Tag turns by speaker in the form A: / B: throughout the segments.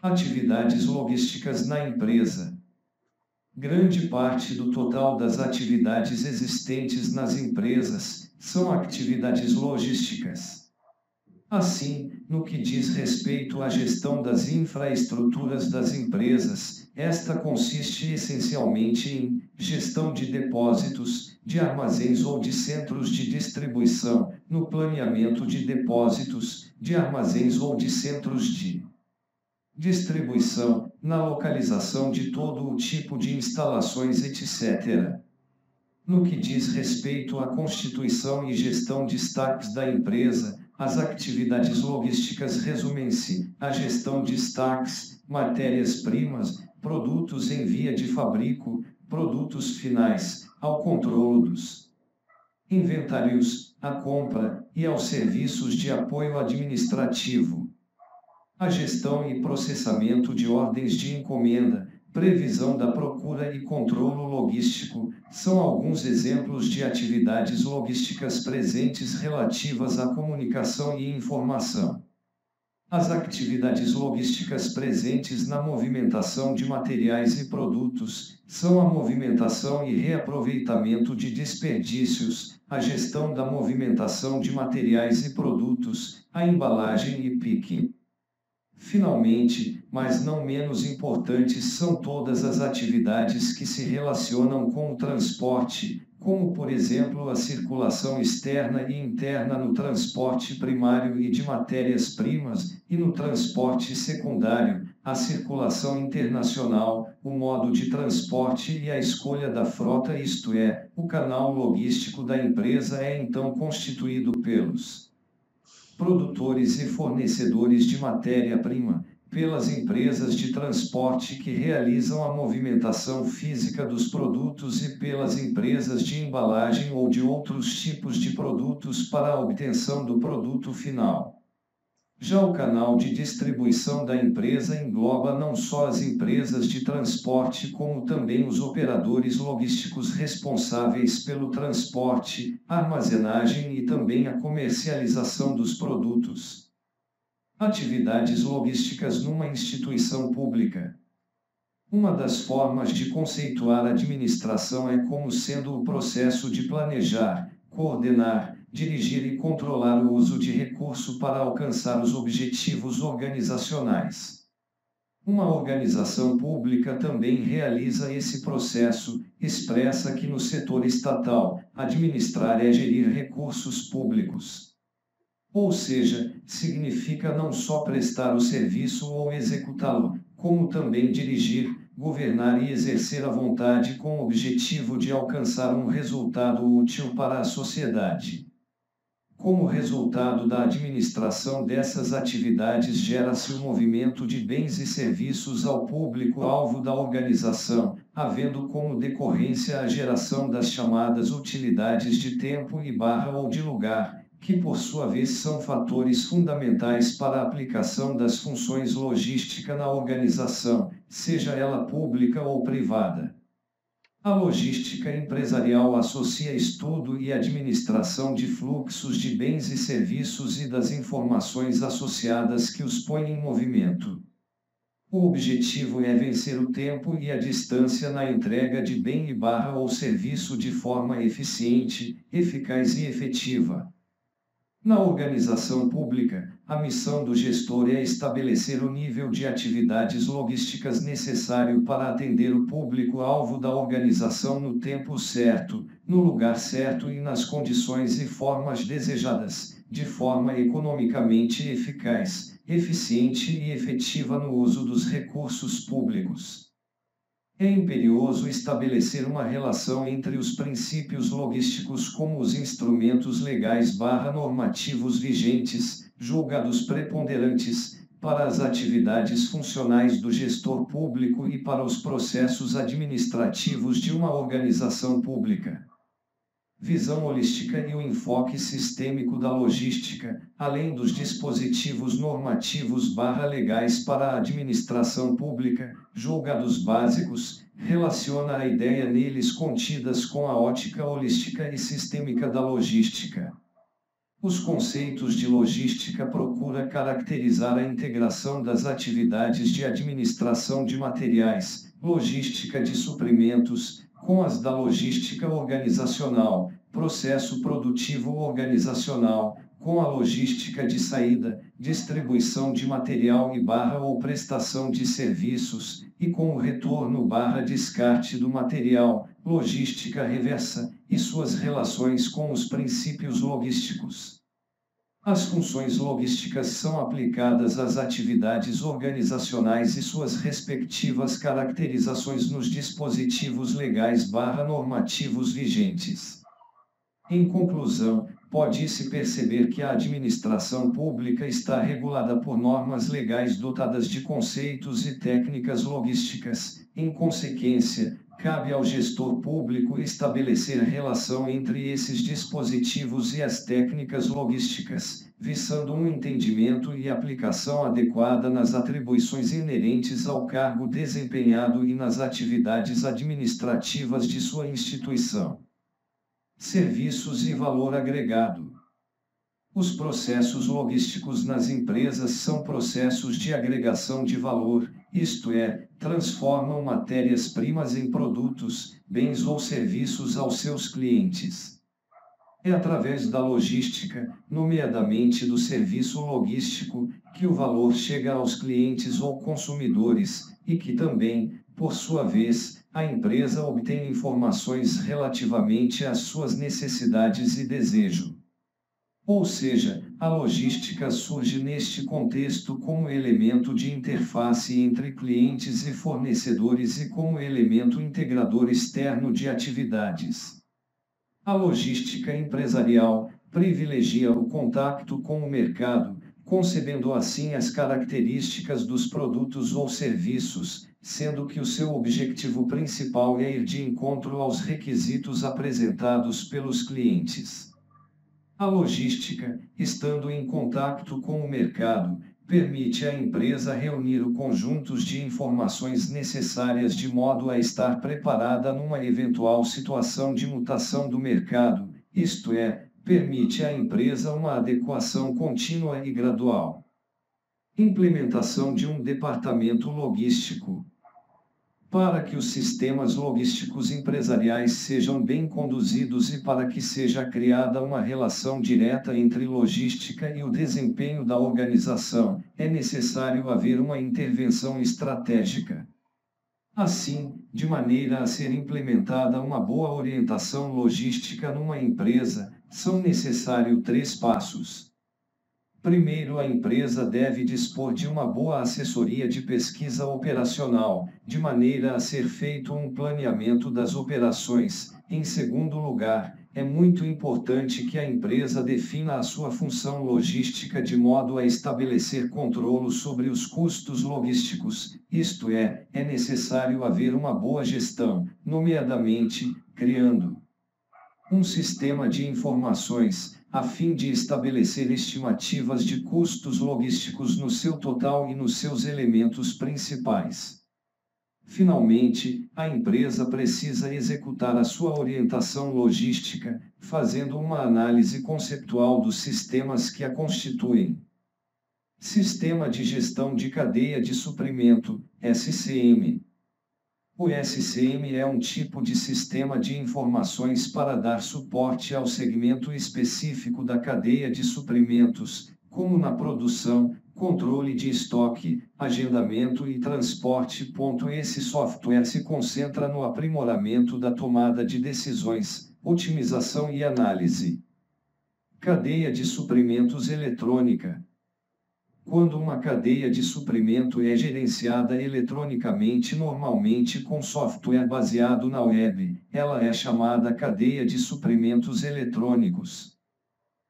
A: Atividades logísticas na empresa. Grande parte do total das atividades existentes nas empresas são atividades logísticas. Assim, no que diz respeito à gestão das infraestruturas das empresas, esta consiste essencialmente em gestão de depósitos, de armazéns ou de centros de distribuição, no planeamento de depósitos, de armazéns ou de centros de distribuição, na localização de todo o tipo de instalações, etc. No que diz respeito à constituição e gestão de estoques da empresa, as atividades logísticas resumem-se à gestão de estoques, matérias-primas, produtos em via de fabrico, produtos finais, ao controle dos inventários, à compra e aos serviços de apoio administrativo. A gestão e processamento de ordens de encomenda, previsão da procura e controlo logístico, são alguns exemplos de atividades logísticas presentes relativas à comunicação e informação. As atividades logísticas presentes na movimentação de materiais e produtos são a movimentação e reaproveitamento de desperdícios, a gestão da movimentação de materiais e produtos, a embalagem e picking. Finalmente, mas não menos importantes, são todas as atividades que se relacionam com o transporte, como por exemplo a circulação externa e interna no transporte primário e de matérias-primas, e no transporte secundário, a circulação internacional, o modo de transporte e a escolha da frota, isto é, o canal logístico da empresa é então constituído pelos produtores e fornecedores de matéria-prima, pelas empresas de transporte que realizam a movimentação física dos produtos e pelas empresas de embalagem ou de outros tipos de produtos para a obtenção do produto final. Já o canal de distribuição da empresa engloba não só as empresas de transporte, como também os operadores logísticos responsáveis pelo transporte, armazenagem e também a comercialização dos produtos. Atividades logísticas numa instituição pública. Uma das formas de conceituar a administração é como sendo o processo de planejar, coordenar, dirigir e controlar o uso de recurso para alcançar os objetivos organizacionais. Uma organização pública também realiza esse processo, expressa que no setor estatal, administrar é gerir recursos públicos. Ou seja, significa não só prestar o serviço ou executá-lo, como também dirigir, governar e exercer a vontade com o objetivo de alcançar um resultado útil para a sociedade. Como resultado da administração dessas atividades, gera-se o movimento de bens e serviços ao público-alvo da organização, havendo como decorrência a geração das chamadas utilidades de tempo e ou de lugar, que por sua vez são fatores fundamentais para a aplicação das funções logísticas na organização, seja ela pública ou privada. A logística empresarial associa estudo e administração de fluxos de bens e serviços e das informações associadas que os põem em movimento. O objetivo é vencer o tempo e a distância na entrega de bem e ou serviço de forma eficiente, eficaz e efetiva. Na organização pública, a missão do gestor é estabelecer o nível de atividades logísticas necessário para atender o público-alvo da organização no tempo certo, no lugar certo e nas condições e formas desejadas, de forma economicamente eficaz, eficiente e efetiva no uso dos recursos públicos. É imperioso estabelecer uma relação entre os princípios logísticos como os instrumentos legais normativos vigentes, julgados preponderantes, para as atividades funcionais do gestor público e para os processos administrativos de uma organização pública. Visão holística e o enfoque sistêmico da logística, além dos dispositivos normativos legais para a administração pública, julgados básicos, relaciona a ideia neles contidas com a ótica holística e sistêmica da logística. Os conceitos de logística procuram caracterizar a integração das atividades de administração de materiais, logística de suprimentos, com as da logística organizacional, processo produtivo organizacional, com a logística de saída, distribuição de material e ou prestação de serviços, e com o retorno descarte do material, logística reversa, e suas relações com os princípios logísticos. As funções logísticas são aplicadas às atividades organizacionais e suas respectivas caracterizações nos dispositivos legais normativos vigentes. Em conclusão, pode-se perceber que a administração pública está regulada por normas legais dotadas de conceitos e técnicas logísticas. Em consequência, cabe ao gestor público estabelecer a relação entre esses dispositivos e as técnicas logísticas, visando um entendimento e aplicação adequada nas atribuições inerentes ao cargo desempenhado e nas atividades administrativas de sua instituição. Serviços e valor agregado. Os processos logísticos nas empresas são processos de agregação de valor, isto é, transformam matérias-primas em produtos, bens ou serviços aos seus clientes. É através da logística, nomeadamente do serviço logístico, que o valor chega aos clientes ou consumidores, e que também, por sua vez, a empresa obtém informações relativamente às suas necessidades e desejo. Ou seja, a logística surge neste contexto como elemento de interface entre clientes e fornecedores e como elemento integrador externo de atividades. A logística empresarial privilegia o contato com o mercado, concebendo assim as características dos produtos ou serviços, sendo que o seu objetivo principal é ir de encontro aos requisitos apresentados pelos clientes. A logística, estando em contato com o mercado, permite à empresa reunir o conjunto de informações necessárias de modo a estar preparada numa eventual situação de mutação do mercado, isto é, permite à empresa uma adequação contínua e gradual. Implementação de um departamento logístico. Para que os sistemas logísticos empresariais sejam bem conduzidos e para que seja criada uma relação direta entre logística e o desempenho da organização, é necessário haver uma intervenção estratégica. Assim, de maneira a ser implementada uma boa orientação logística numa empresa, são necessários 3 passos. Primeiro, a empresa deve dispor de uma boa assessoria de pesquisa operacional, de maneira a ser feito um planeamento das operações. Em segundo lugar, é muito importante que a empresa defina a sua função logística de modo a estabelecer controle sobre os custos logísticos, isto é necessário haver uma boa gestão, nomeadamente, criando um sistema de informações, a fim de estabelecer estimativas de custos logísticos no seu total e nos seus elementos principais. Finalmente, a empresa precisa executar a sua orientação logística, fazendo uma análise conceptual dos sistemas que a constituem. Sistema de Gestão de Cadeia de Suprimento, SCM. O SCM é um tipo de sistema de informações para dar suporte ao segmento específico da cadeia de suprimentos, como na produção, controle de estoque, agendamento e transporte. Esse software se concentra no aprimoramento da tomada de decisões, otimização e análise. Cadeia de suprimentos eletrônica. Quando uma cadeia de suprimento é gerenciada eletronicamente, normalmente com software baseado na web, ela é chamada cadeia de suprimentos eletrônicos.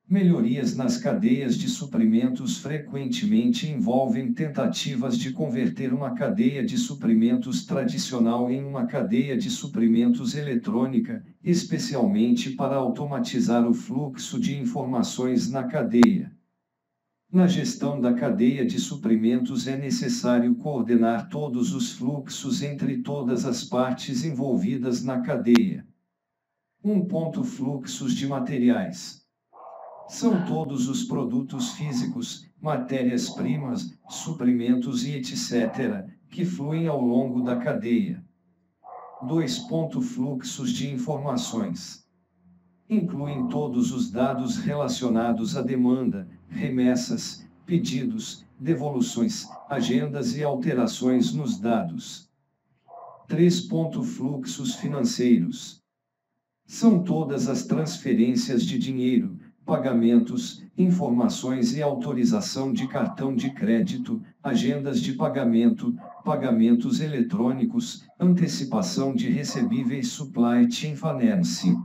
A: Melhorias nas cadeias de suprimentos frequentemente envolvem tentativas de converter uma cadeia de suprimentos tradicional em uma cadeia de suprimentos eletrônica, especialmente para automatizar o fluxo de informações na cadeia. Na gestão da cadeia de suprimentos é necessário coordenar todos os fluxos entre todas as partes envolvidas na cadeia. Fluxos de materiais. São todos os produtos físicos, matérias-primas, suprimentos e etc., que fluem ao longo da cadeia. 2. Fluxos de informações. Incluem todos os dados relacionados à demanda, remessas, pedidos, devoluções, agendas e alterações nos dados. 3. Fluxos financeiros. São todas as transferências de dinheiro, pagamentos, informações e autorização de cartão de crédito, agendas de pagamento, pagamentos eletrônicos, antecipação de recebíveis supply chain finance.